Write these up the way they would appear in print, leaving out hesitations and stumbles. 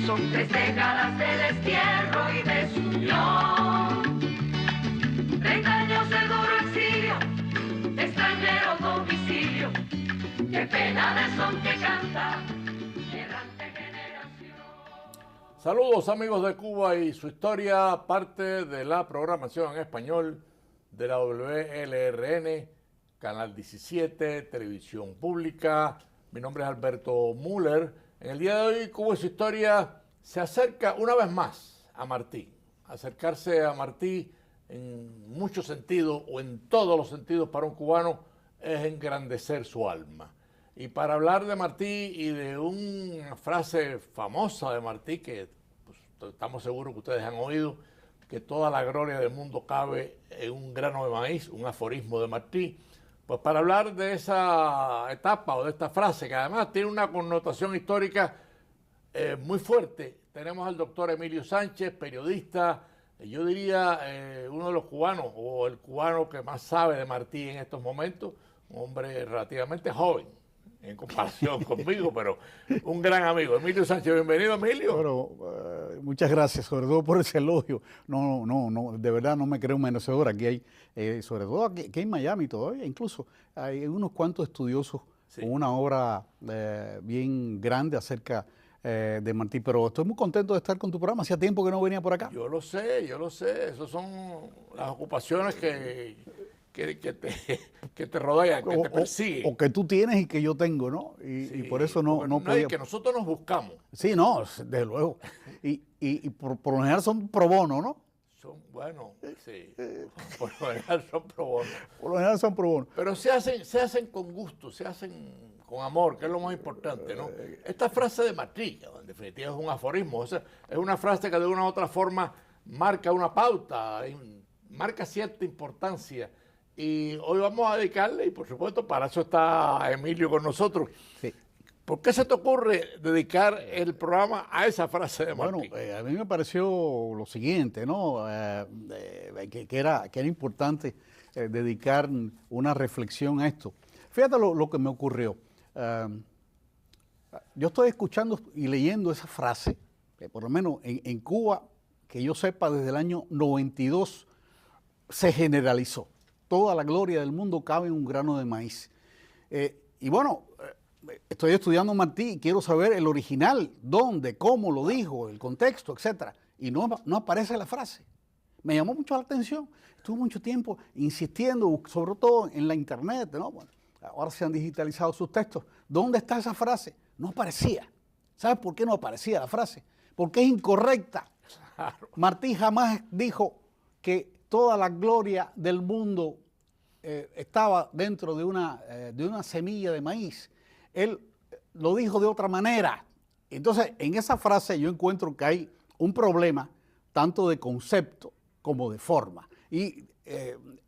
Son 3 décadas de destierro y desunión. 30 años de duro exilio, extranjero domicilio. Qué pena de son que canta, errante generación. Saludos amigos de Cuba y su historia, parte de la programación en español de la WLRN, Canal 17, Televisión Pública. Mi nombre es Alberto Müller. En el día de hoy, Cuba y su historia se acerca una vez más a Martí. Acercarse a Martí en muchos sentidos o en todos los sentidos para un cubano es engrandecer su alma. Y para hablar de Martí y de una frase famosa de Martí que pues, estamos seguros que ustedes han oído, que toda la gloria del mundo cabe en un grano de maíz, un aforismo de Martí. Pues para hablar de esa etapa o de esta frase, que además tiene una connotación histórica muy fuerte, tenemos al doctor Emilio Sánchez, periodista, yo diría uno de los cubanos, o el cubano que más sabe de Martí en estos momentos, un hombre relativamente joven en comparación conmigo, pero un gran amigo. Emilio Sánchez, bienvenido, Emilio. Bueno, muchas gracias, sobre todo por ese elogio. No, de verdad no me creo merecedor. Aquí hay, sobre todo aquí en Miami todavía, incluso hay unos cuantos estudiosos con una obra bien grande acerca de Martí, pero estoy muy contento de estar con tu programa. Hacía tiempo que no venía por acá. Yo lo sé, esas son las ocupaciones que te rodean, que te persiguen. O que tú tienes y que yo tengo, ¿no? Y por eso no podía. Y que nosotros nos buscamos. Sí, no, desde luego. Y por lo general son pro bono, ¿no? Bueno, sí, por lo general son pro bono. Por lo general son pro bono. Pero se hacen con gusto, se hacen con amor, que es lo más importante, ¿no? Esta frase de Martí, que en definitiva es un aforismo, es una frase que de una u otra forma marca una pauta, marca cierta importancia. Y hoy vamos a dedicarle, y por supuesto para eso está Emilio con nosotros. Sí. ¿Por qué se te ocurre dedicar el programa a esa frase de Martí? Bueno, a mí me pareció lo siguiente, ¿no? Que era importante dedicar una reflexión a esto. Fíjate lo que me ocurrió. Yo estoy escuchando y leyendo esa frase, por lo menos en Cuba, que yo sepa, desde el año 92 se generalizó. Toda la gloria del mundo cabe en un grano de maíz. Y bueno, estoy estudiando Martí y quiero saber el original, dónde, cómo lo dijo, el contexto, etc. Y no aparece la frase. Me llamó mucho la atención. Estuve mucho tiempo insistiendo, sobre todo en la internet, ¿no? Bueno, ahora se han digitalizado sus textos. ¿Dónde está esa frase? No aparecía. ¿Sabes por qué no aparecía la frase? Porque es incorrecta. Claro. Martí jamás dijo que toda la gloria del mundo estaba dentro de una semilla de maíz. Él lo dijo de otra manera. Entonces, en esa frase yo encuentro que hay un problema tanto de concepto como de forma. Y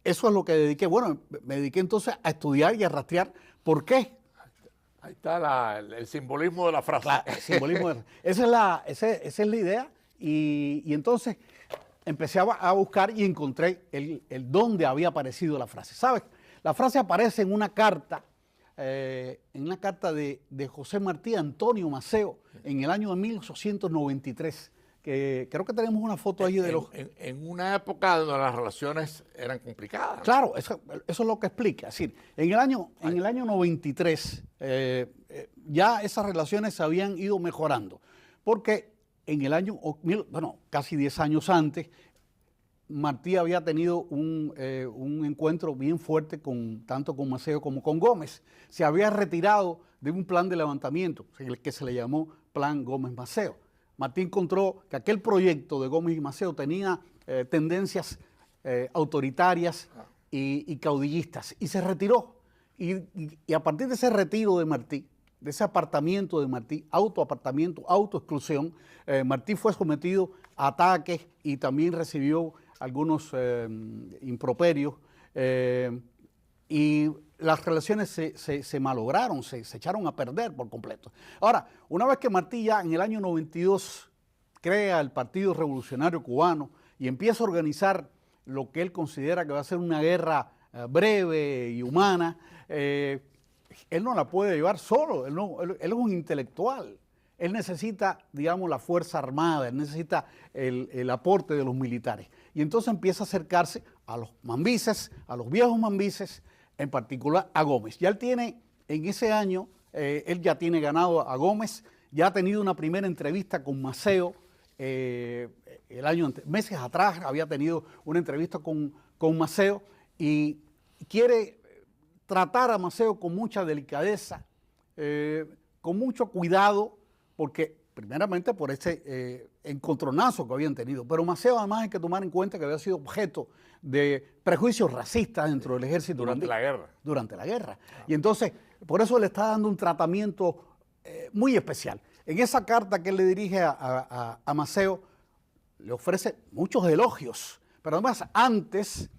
eso es lo que dediqué. Bueno, me dediqué entonces a estudiar y a rastrear por qué. Ahí está el simbolismo de la frase. El simbolismo esa es la idea. Y entonces empecé a buscar y encontré el dónde había aparecido la frase. ¿Sabes? La frase aparece en una carta de José Martí a Antonio Maceo en el año de 1893. Que creo que tenemos una foto ahí de los... En una época donde las relaciones eran complicadas. Claro, eso es lo que explica. Es decir, en el año 93 ya esas relaciones se habían ido mejorando, porque en el año, casi 10 años antes, Martí había tenido un encuentro bien fuerte tanto con Maceo como con Gómez. Se había retirado de un plan de levantamiento, que se le llamó Plan Gómez-Maceo. Martí encontró que aquel proyecto de Gómez y Maceo tenía tendencias autoritarias y caudillistas, y se retiró. Y a partir de ese retiro de Martí, de ese apartamiento de Martí, autoapartamiento, autoexclusión, Martí fue sometido a ataques y también recibió algunos improperios, y las relaciones se malograron, se echaron a perder por completo. Ahora, una vez que Martí ya en el año 92 crea el Partido Revolucionario Cubano y empieza a organizar lo que él considera que va a ser una guerra breve y humana, él no la puede llevar solo, él es un intelectual. él necesita, digamos, la fuerza armada, él necesita el aporte de los militares. Y entonces empieza a acercarse a los mambises, a los viejos mambises, en particular a Gómez. Ya él tiene, en ese año, él ya tiene ganado a Gómez, ya ha tenido una primera entrevista con Maceo, meses atrás había tenido una entrevista con Maceo y quiere tratar a Maceo con mucha delicadeza, con mucho cuidado, porque primeramente por ese encontronazo que habían tenido, pero Maceo además hay que tomar en cuenta que había sido objeto de prejuicios racistas dentro del ejército durante la guerra. Durante la guerra. Y entonces, por eso le está dando un tratamiento muy especial. En esa carta que él le dirige a Maceo, le ofrece muchos elogios, pero además antes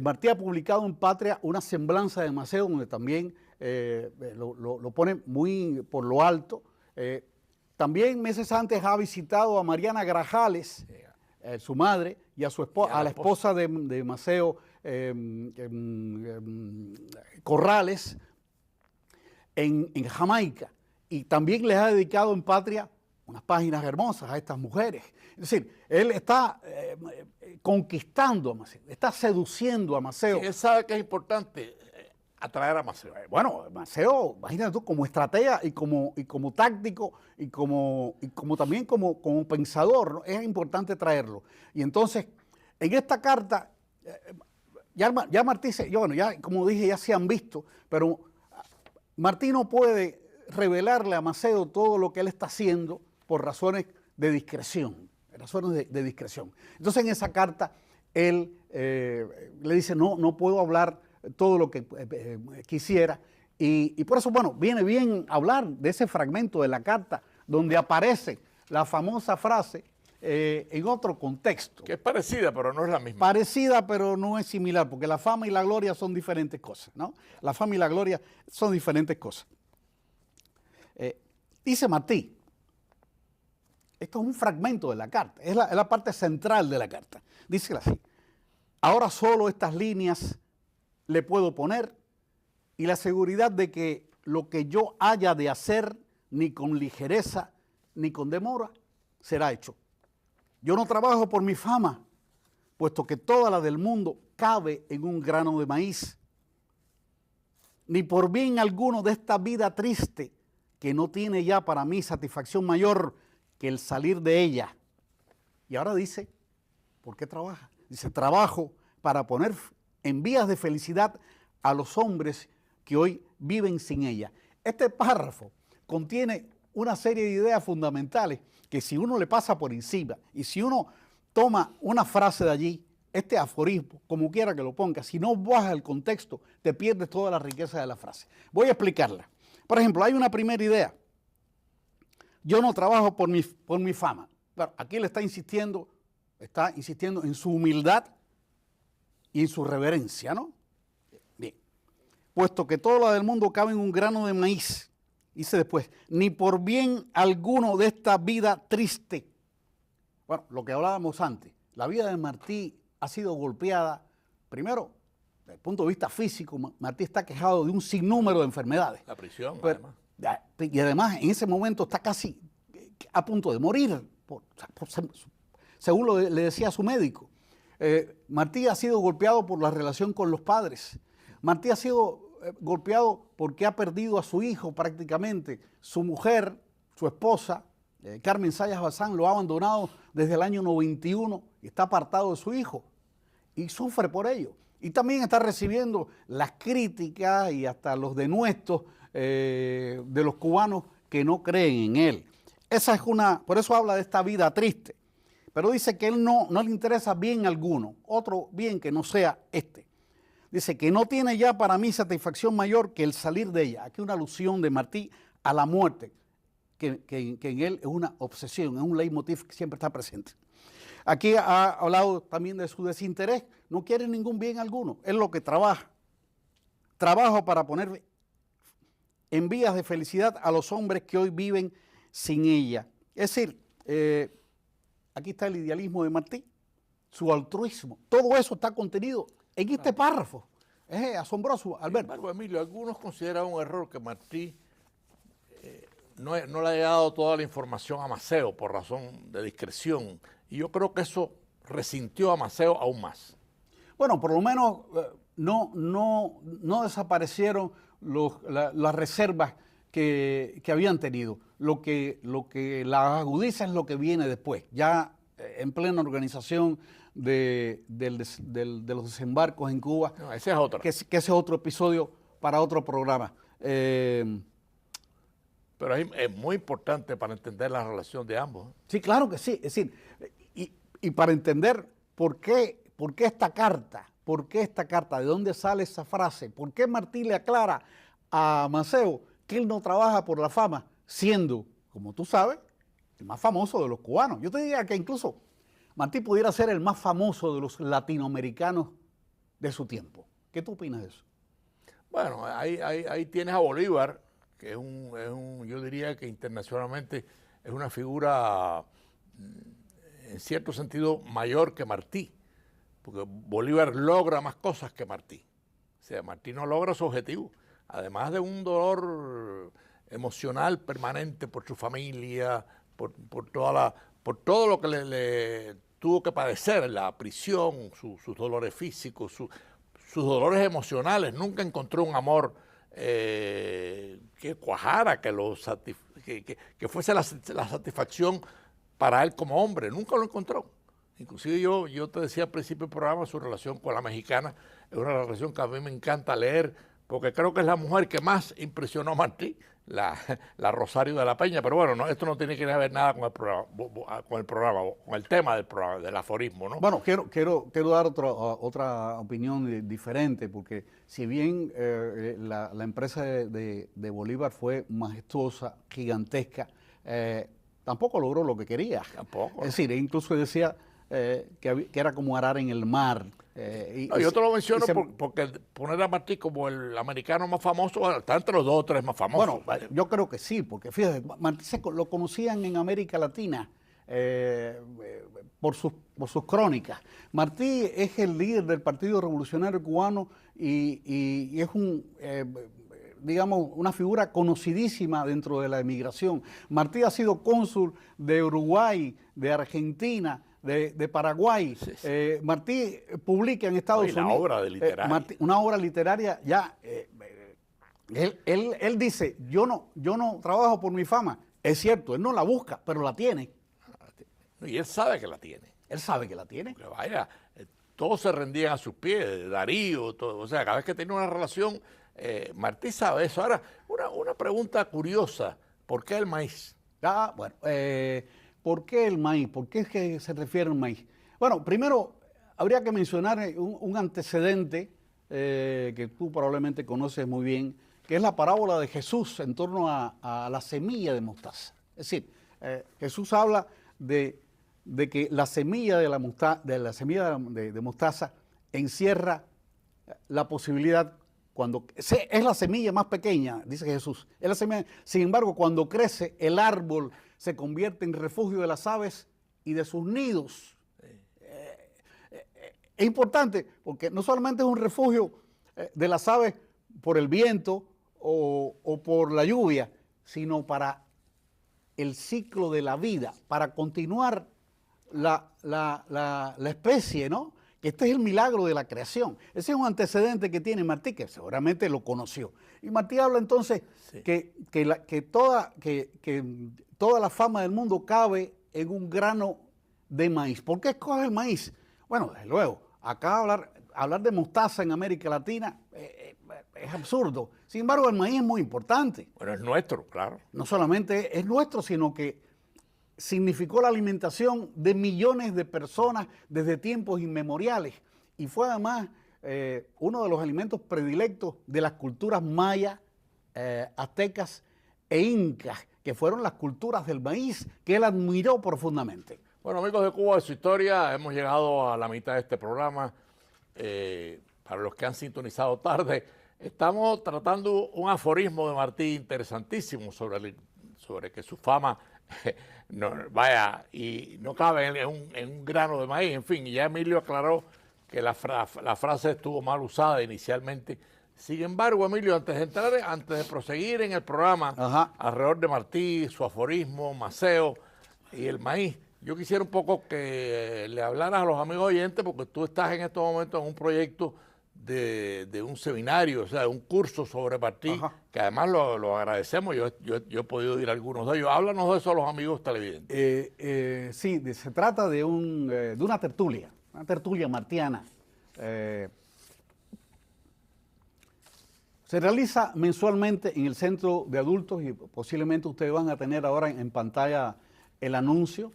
Martí ha publicado en Patria una semblanza de Maceo, donde también lo pone muy por lo alto. También meses antes ha visitado a Mariana Grajales, su madre, y a su esposa, a la esposa de Maceo, Corrales, en Jamaica. Y también les ha dedicado en Patria unas páginas hermosas a estas mujeres. Es decir, él está conquistando a Maceo, está seduciendo a Maceo. Sí, él sabe que es importante atraer a Maceo. Bueno, Maceo, imagínate tú, como estratega y como táctico y también como pensador, ¿no? Es importante traerlo. Y entonces, en esta carta, ya Martí, ya como dije, ya se han visto, pero Martí no puede revelarle a Maceo todo lo que él está haciendo por razones de discreción, Entonces en esa carta él le dice, no puedo hablar todo lo que quisiera, y por eso, bueno, viene bien hablar de ese fragmento de la carta donde aparece la famosa frase en otro contexto. Que es parecida, pero no es la misma. Parecida, pero no es similar, porque la fama y la gloria son diferentes cosas, ¿no? La fama y la gloria son diferentes cosas. Dice Martí, esto es un fragmento de la carta, es la parte central de la carta. Dice así: ahora solo estas líneas le puedo poner y la seguridad de que lo que yo haya de hacer, ni con ligereza ni con demora, será hecho. Yo no trabajo por mi fama, puesto que toda la del mundo cabe en un grano de maíz, ni por bien alguno de esta vida triste, que no tiene ya para mí satisfacción mayor que el salir de ella. Y ahora dice, ¿por qué trabaja? Dice, trabajo para poner en vías de felicidad a los hombres que hoy viven sin ella. Este párrafo contiene una serie de ideas fundamentales que si uno le pasa por encima y si uno toma una frase de allí, este aforismo, como quiera que lo ponga, si no baja el contexto, te pierdes toda la riqueza de la frase. Voy a explicarla. Por ejemplo, hay una primera idea. Yo no trabajo por mi fama. Claro, aquí le está insistiendo en su humildad y en su reverencia, ¿no? Bien. Puesto que todo lo del mundo cabe en un grano de maíz, dice después, ni por bien alguno de esta vida triste. Bueno, lo que hablábamos antes, la vida de Martí ha sido golpeada, primero, desde el punto de vista físico. Martí está quejado de un sinnúmero de enfermedades. La prisión, además. Y además, en ese momento está casi a punto de morir, según le decía su médico. Martí ha sido golpeado por la relación con los padres. Martí ha sido golpeado porque ha perdido a su hijo prácticamente. Su mujer, su esposa, Carmen Sayas Bazán, lo ha abandonado desde el año 91 y está apartado de su hijo y sufre por ello. Y también está recibiendo las críticas y hasta los denuestos de los cubanos que no creen en él. Esa es por eso habla de esta vida triste. Pero dice que él no le interesa bien alguno, otro bien que no sea este. Dice que no tiene ya para mí satisfacción mayor que el salir de ella. Aquí una alusión de Martí a la muerte, que en él es una obsesión, es un leitmotiv que siempre está presente. Aquí ha hablado también de su desinterés, no quiere ningún bien alguno, es lo que trabaja. Trabajo para poner en vías de felicidad a los hombres que hoy viven sin ella. Es decir, aquí está el idealismo de Martí, su altruismo, todo eso está contenido en este párrafo. Es asombroso, Alberto. Sin embargo, Emilio, algunos consideran un error que Martí no le haya dado toda la información a Maceo por razón de discreción. Y yo creo que eso resintió a Maceo aún más. Bueno, por lo menos no desaparecieron las reservas que habían tenido. Lo que las agudiza es lo que viene después, ya en plena organización de los desembarcos en Cuba. No, ese es otro. Que ese es otro episodio para otro programa. Pero es muy importante para entender la relación de ambos. Sí, claro que sí. Es decir, y para entender por qué esta carta, de dónde sale esa frase, por qué Martí le aclara a Maceo que él no trabaja por la fama, siendo, como tú sabes, el más famoso de los cubanos. Yo te diría que incluso Martí pudiera ser el más famoso de los latinoamericanos de su tiempo. ¿Qué tú opinas de eso? Bueno, ahí tienes a Bolívar, que yo diría que internacionalmente es una figura en cierto sentido mayor que Martí, porque Bolívar logra más cosas que Martí. O sea, Martí no logra su objetivo, además de un dolor emocional permanente por su familia, por todo lo que le tuvo que padecer, la prisión, sus dolores físicos, sus dolores emocionales. Nunca encontró un amor que cuajara, que fuese la satisfacción para él como hombre. Nunca lo encontró. Inclusive yo te decía al principio del programa, su relación con la mexicana es una relación que a mí me encanta leer, porque creo que es la mujer que más impresionó a Martí, la Rosario de la Peña. Pero bueno, esto no tiene que ver nada con el programa, con el tema del programa, del aforismo, ¿no? Bueno, quiero dar otra opinión diferente, porque si bien la empresa de Bolívar fue majestuosa, gigantesca, tampoco logró lo que quería. Tampoco. Es decir, incluso decía que era como arar en el mar. Yo te lo menciono porque poner a Martí como el americano más famoso, bueno, está entre los dos o tres más famosos. Bueno, yo creo que sí, porque fíjate, Martí lo conocían en América Latina por sus crónicas. Martí es el líder del Partido Revolucionario Cubano y es digamos, una figura conocidísima dentro de la emigración. Martí ha sido cónsul de Uruguay, de Argentina, de Paraguay. Sí. Martí publica en Estados Unidos obra de literaria. Una obra literaria ya. Él dice, yo no trabajo por mi fama. Es cierto, él no la busca, pero la tiene. Y él sabe que la tiene. Él sabe que la tiene. Que vaya, todos se rendían a sus pies, Darío, todo. O sea, cada vez que tenía una relación, Martí sabe eso. Ahora, una pregunta curiosa, ¿por qué el maíz? Bueno, ¿por qué el maíz? ¿Por qué es que se refiere al maíz? Bueno, primero habría que mencionar un antecedente que tú probablemente conoces muy bien, que es la parábola de Jesús en torno a la semilla de mostaza. Es decir, Jesús habla de que la semilla de mostaza encierra la posibilidad, es la semilla más pequeña, dice Jesús, es la semilla. Sin embargo, cuando crece, el árbol se convierte en refugio de las aves y de sus nidos. Es importante porque no solamente es un refugio de las aves por el viento o por la lluvia, sino para el ciclo de la vida, para continuar la especie, ¿no? Que este es el milagro de la creación. Ese es un antecedente que tiene Martí, que seguramente lo conoció. Y Martí habla entonces sí, que toda la fama del mundo cabe en un grano de maíz. ¿Por qué escoge el maíz? Bueno, desde luego, acá hablar de mostaza en América Latina es absurdo. Sin embargo, el maíz es muy importante. Bueno, es nuestro, claro. No solamente es nuestro, sino que significó la alimentación de millones de personas desde tiempos inmemoriales y fue además uno de los alimentos predilectos de las culturas mayas, aztecas e incas, que fueron las culturas del maíz que él admiró profundamente. Bueno, amigos de Cuba, de su historia, hemos llegado a la mitad de este programa. Para los que han sintonizado tarde, estamos tratando un aforismo de Martí interesantísimo sobre que su fama y no cabe en un grano de maíz. En fin, ya Emilio aclaró que la frase estuvo mal usada inicialmente. Sin embargo, Emilio, antes de proseguir en el programa, Ajá. alrededor de Martí, su aforismo, Maceo y el maíz, yo quisiera un poco que le hablaras a los amigos oyentes, porque tú estás en estos momentos en un proyecto de un seminario, o sea, un curso sobre Martí, Ajá. que además lo agradecemos, yo he podido ir a algunos de ellos. Háblanos de eso a los amigos televidentes. Sí, se trata de una tertulia martiana. Se realiza mensualmente en el Centro de Adultos y posiblemente ustedes van a tener ahora en pantalla el anuncio.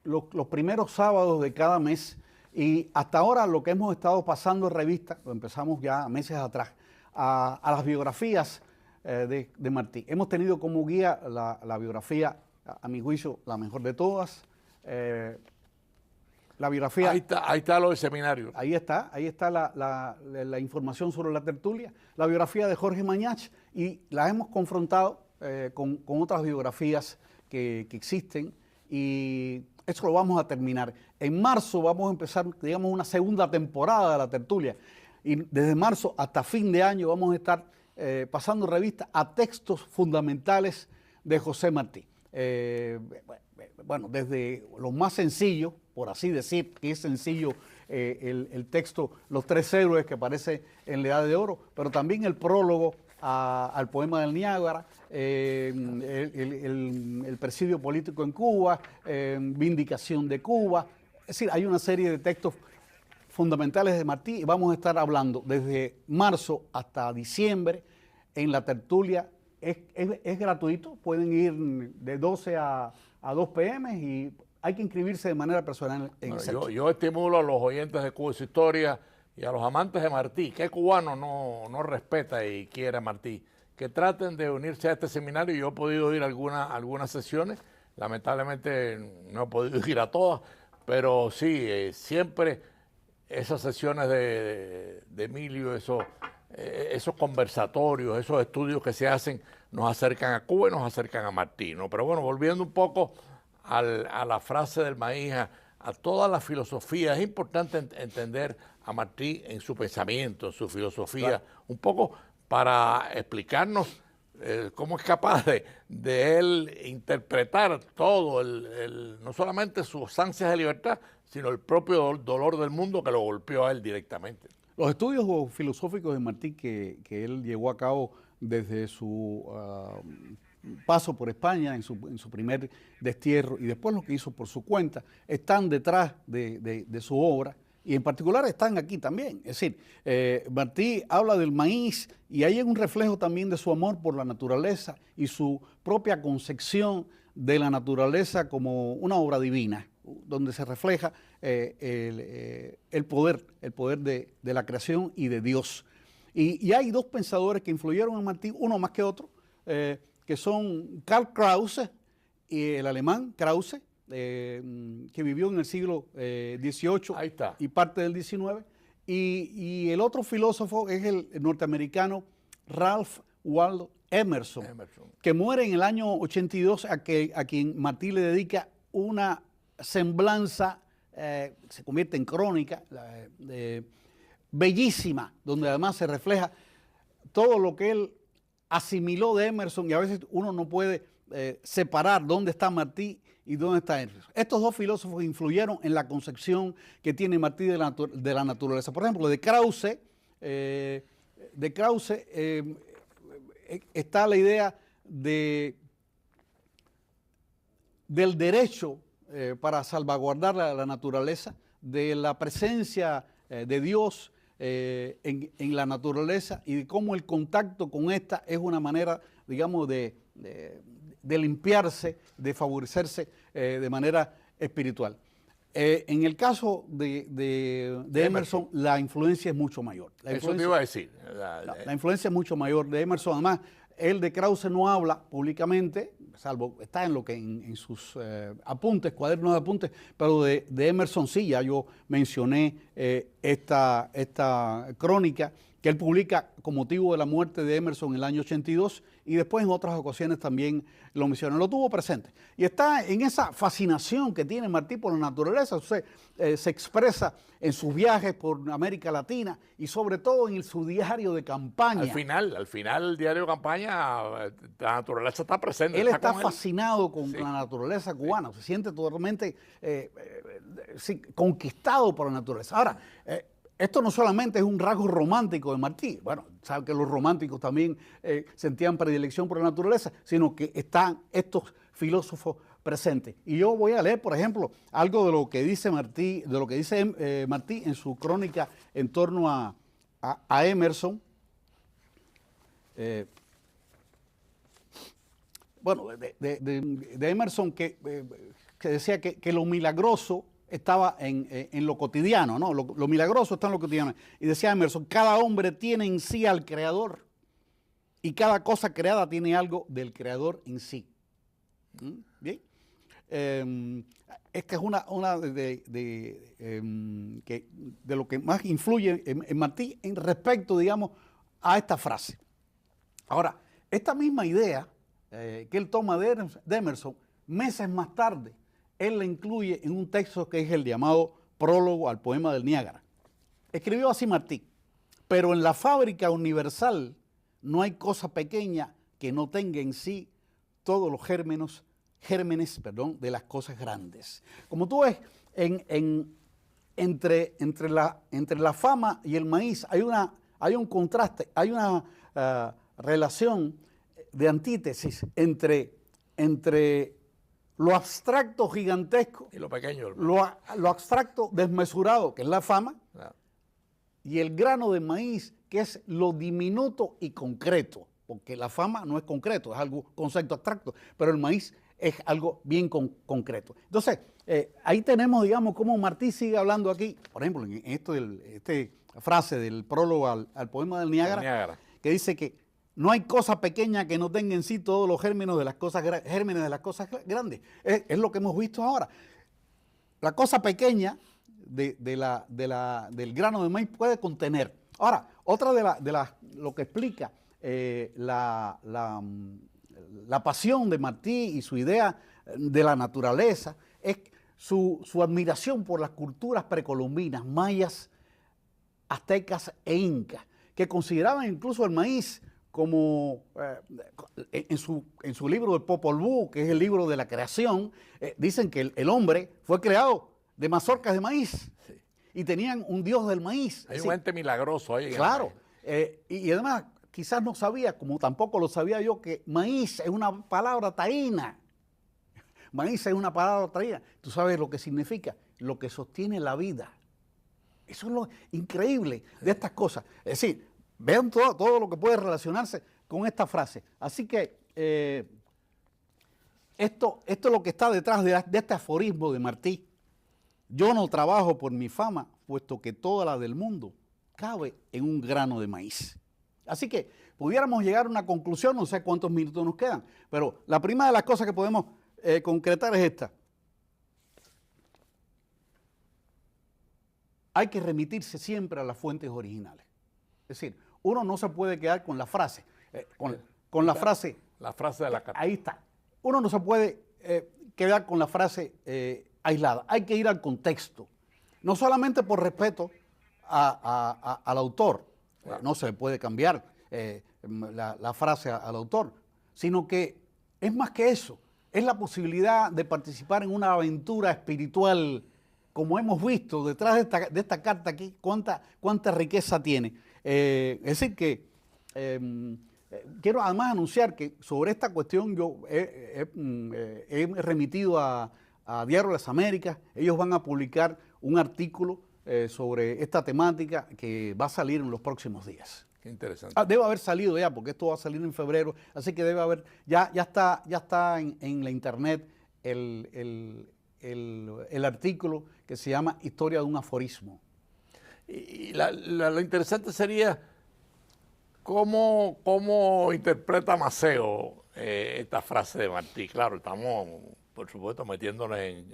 Los primeros sábados de cada mes, y hasta ahora lo que hemos estado pasando en revista, lo empezamos ya meses atrás, a las biografías de Martí. Hemos tenido como guía la biografía, a mi juicio, la mejor de todas. La biografía. Ahí está lo del seminario. Ahí está la información sobre la tertulia, la biografía de Jorge Mañach, y la hemos confrontado con otras biografías que existen, y eso lo vamos a terminar. En marzo vamos a empezar, digamos, una segunda temporada de la tertulia, y desde marzo hasta fin de año vamos a estar pasando revista a textos fundamentales de José Martí. Bueno, desde los más sencillos, por así decir, que es sencillo el texto Los Tres Héroes, que aparece en la Edad de Oro, pero también el prólogo al poema del Niágara, el presidio político en Cuba, Vindicación de Cuba. Es decir, hay una serie de textos fundamentales de Martí, y vamos a estar hablando desde marzo hasta diciembre en la tertulia. Es gratuito, pueden ir de 12 a 2 p.m. y hay que inscribirse de manera personal en el centro. Yo estimulo a los oyentes de Cuba y su historia y a los amantes de Martí, ¿qué cubano no respeta y quiere a Martí? Que traten de unirse a este seminario. Yo he podido ir a algunas sesiones, lamentablemente no he podido ir a todas, pero sí, siempre esas sesiones de Emilio, esos conversatorios, esos estudios que se hacen, nos acercan a Cuba y nos acercan a Martí, ¿no? Pero bueno, volviendo un poco a la frase del maíz, a toda la filosofía, es importante entender a Martí en su pensamiento, en su filosofía, claro, un poco para explicarnos cómo es capaz de él interpretar todo, no solamente sus ansias de libertad, sino el propio dolor del mundo que lo golpeó a él directamente. Los estudios filosóficos de Martí que él llevó a cabo desde su paso por España, en su primer destierro, y después lo que hizo por su cuenta, están detrás de su obra, y en particular están aquí también. Es decir, Martí habla del maíz, y ahí hay un reflejo también de su amor por la naturaleza y su propia concepción de la naturaleza como una obra divina, donde se refleja el poder de la creación y de Dios. Y hay dos pensadores que influyeron en Martí, uno más que otro, que son Karl Krause y el alemán Krause, que vivió en el siglo XVIII y parte del XIX, y el otro filósofo es el norteamericano Ralph Waldo Emerson, que muere en el año 82, a quien Martí le dedica una semblanza, se convierte en crónica, bellísima, donde además se refleja todo lo que él asimiló de Emerson, y a veces uno no puede separar dónde está Martí y dónde está Emerson. Estos dos filósofos influyeron en la concepción que tiene Martí de la naturaleza. Por ejemplo, de Krause está la idea del derecho para salvaguardar la naturaleza, de la presencia de Dios en la naturaleza, y de cómo el contacto con esta es una manera, digamos, de limpiarse, de favorecerse de manera espiritual. En el caso de Emerson, la influencia es mucho mayor. Eso te iba a decir. La influencia es mucho mayor de Emerson. Además, él de Krause no habla públicamente, salvo está en sus apuntes, cuadernos de apuntes, pero de Emerson sí. Ya yo mencioné esta crónica que él publica con motivo de la muerte de Emerson en el año 82 y después en otras ocasiones también lo menciona, lo tuvo presente. Y está en esa fascinación que tiene Martí por la naturaleza, se expresa en sus viajes por América Latina y sobre todo en su diario de campaña. Al final el diario de campaña, la naturaleza está presente. Él está con fascinado con la naturaleza cubana, se siente totalmente conquistado por la naturaleza. Ahora, esto no solamente es un rasgo romántico de Martí, bueno, sabe que los románticos también sentían predilección por la naturaleza, sino que están estos filósofos presentes. Y yo voy a leer, por ejemplo, algo de lo que dice Martí, Martí en su crónica en torno a Emerson. Bueno, de Emerson que decía que lo milagroso estaba en lo cotidiano, ¿no? Lo milagroso está en lo cotidiano. Y decía Emerson, cada hombre tiene en sí al Creador y cada cosa creada tiene algo del Creador en sí. Bien. Es que es una de lo que más influye en Martí en respecto, digamos, a esta frase. Ahora, esta misma idea que él toma de Emerson, meses más tarde, él la incluye en un texto que es el llamado Prólogo al poema del Niágara. Escribió así Martí: pero en la fábrica universal no hay cosa pequeña que no tenga en sí todos los gérmenes de las cosas grandes. Como tú ves, entre la fama y el maíz hay un contraste, hay una relación de antítesis entre lo abstracto gigantesco y lo pequeño. Lo abstracto desmesurado, que es la fama, y el grano de maíz, que es lo diminuto y concreto, porque la fama no es concreto, es algo concepto abstracto, pero el maíz es algo bien concreto. Entonces, ahí tenemos, digamos, cómo Martí sigue hablando aquí, por ejemplo, en esta frase del prólogo al poema del Niágara, que dice que no hay cosa pequeña que no tenga en sí todos los gérmenes de las cosas grandes. Es lo que hemos visto ahora. La cosa pequeña del grano de maíz puede contener. Ahora, otra lo que explica la pasión de Martí y su idea de la naturaleza es su admiración por las culturas precolombinas, mayas, aztecas e incas, que consideraban incluso el maíz como en su libro del Popol Vuh, que es el libro de la creación, dicen que el hombre fue creado de mazorcas de maíz, sí, y tenían un dios del maíz. Hay un ente milagroso ahí. Claro, y además quizás no sabía, como tampoco lo sabía yo, que maíz es una palabra taína. Maíz es una palabra taína. Tú sabes lo que significa, lo que sostiene la vida. Eso es lo increíble de estas cosas. Es decir, vean todo lo que puede relacionarse con esta frase. Así que esto es lo que está detrás de este aforismo de Martí. Yo no trabajo por mi fama, puesto que toda la del mundo cabe en un grano de maíz. Así que pudiéramos llegar a una conclusión, no sé cuántos minutos nos quedan, pero la primera de las cosas que podemos concretar es esta. Hay que remitirse siempre a las fuentes originales. Es decir, uno no se puede quedar con la frase, con la frase. La frase de la carta. Ahí está. Uno no se puede quedar con la frase aislada. Hay que ir al contexto. No solamente por respeto al autor, no se puede cambiar la frase al autor, sino que es más que eso. Es la posibilidad de participar en una aventura espiritual, como hemos visto detrás de esta carta aquí, cuánta riqueza tiene. Es decir que quiero además anunciar que sobre esta cuestión yo he remitido a Diario de las Américas. Ellos van a publicar un artículo sobre esta temática que va a salir en los próximos días. Qué interesante. Debe haber salido ya, porque esto va a salir en febrero, así que debe haber, ya está en la internet el artículo que se llama Historia de un aforismo. Y lo interesante sería cómo interpreta Maceo esta frase de Martí. Claro, estamos, por supuesto, metiéndonos en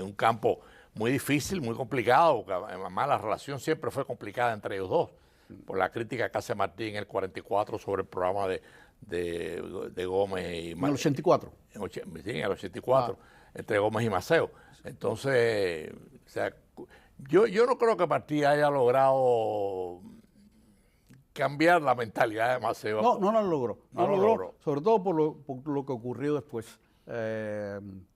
un campo muy difícil, muy complicado, porque además la relación siempre fue complicada entre ellos dos. por la crítica que hace Martí en el 44 sobre el programa de Gómez y En el 84. Sí, en el 84, entre Gómez y Maceo. Entonces, o sea, yo no creo que Martí haya logrado cambiar la mentalidad de Maceo. No lo logró. No lo logró. Sobre todo por lo que ocurrió después,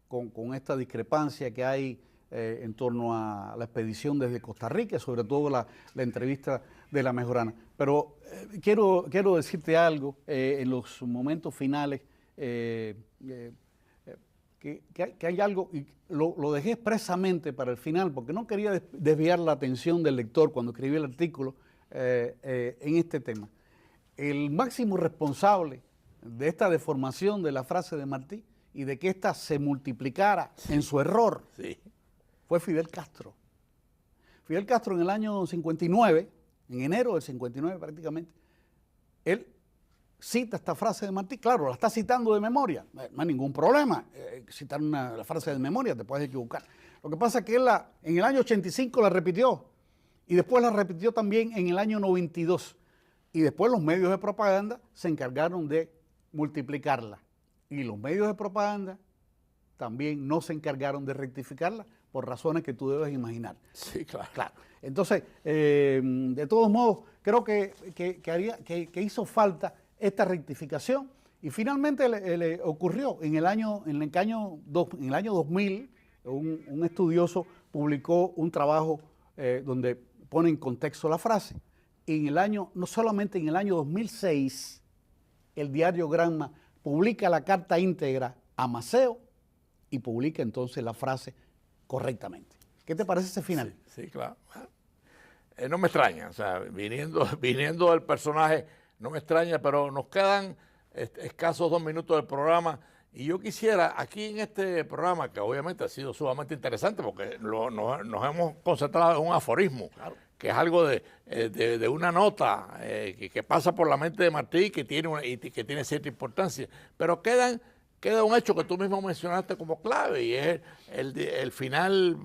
con esta discrepancia que hay en torno a la expedición desde Costa Rica, sobre todo la entrevista de la Mejorana. Pero quiero decirte algo en los momentos finales, que hay algo, y lo dejé expresamente para el final, porque no quería desviar la atención del lector cuando escribí el artículo en este tema. El máximo responsable de esta deformación de la frase de Martí y de que ésta se multiplicara en su error fue Fidel Castro. Fidel Castro en el año 59, en enero del 59 prácticamente, él cita esta frase de Martí. Claro, la está citando de memoria, no hay ningún problema citar la frase de memoria, te puedes equivocar. Lo que pasa es que él en el año 85 la repitió y después la repitió también en el año 92 y después los medios de propaganda se encargaron de multiplicarla y los medios de propaganda también no se encargaron de rectificarla por razones que tú debes imaginar. Sí, claro. Entonces, de todos modos, creo que hizo falta esta rectificación y finalmente le ocurrió en el año 2000, un estudioso publicó un trabajo donde pone en contexto la frase. No solamente en el año 2006, el diario Granma publica la carta íntegra a Maceo y publica entonces la frase correctamente. ¿Qué te parece ese final? Sí, claro. No me extraña, o sea, viniendo del personaje, no me extraña, pero nos quedan escasos 2 minutos del programa y yo quisiera, aquí en este programa, que obviamente ha sido sumamente interesante porque nos hemos concentrado en un aforismo, claro, que es algo de una nota que pasa por la mente de Martí que tiene cierta importancia, pero queda un hecho que tú mismo mencionaste como clave y es el final,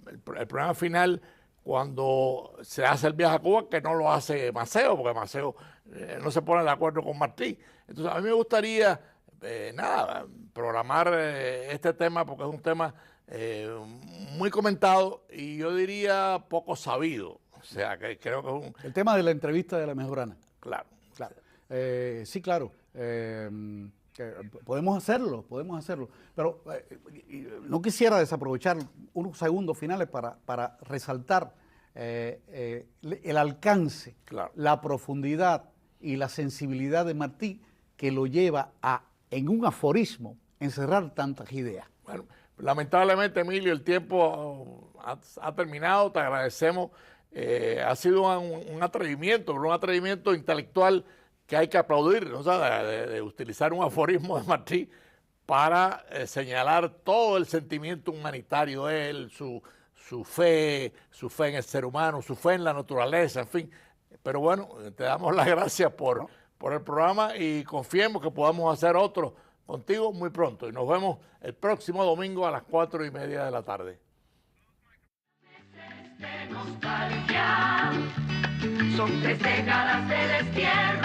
el programa final cuando se hace el viaje a Cuba, que no lo hace Maceo, porque Maceo no se pone de acuerdo con Martí. Entonces a mí me gustaría, programar este tema porque es un tema muy comentado y yo diría poco sabido. O sea, que creo que es el tema de la entrevista de la Mejorana. Claro. Sí, claro. Podemos hacerlo, pero no quisiera desaprovechar unos segundos finales para resaltar el alcance, claro, la profundidad y la sensibilidad de Martí que lo lleva en un aforismo, encerrar tantas ideas. Bueno, lamentablemente, Emilio, el tiempo ha terminado, te agradecemos. Ha sido un atrevimiento intelectual que hay que aplaudir, ¿no? O sea, de utilizar un aforismo de Martí para señalar todo el sentimiento humanitario de él, su fe en el ser humano, su fe en la naturaleza, en fin. Pero bueno, te damos las gracias por el programa y confiemos que podamos hacer otro contigo muy pronto. Y nos vemos el próximo domingo a las 4:30 de la tarde. De nostalgia, son 3 décadas de destierro.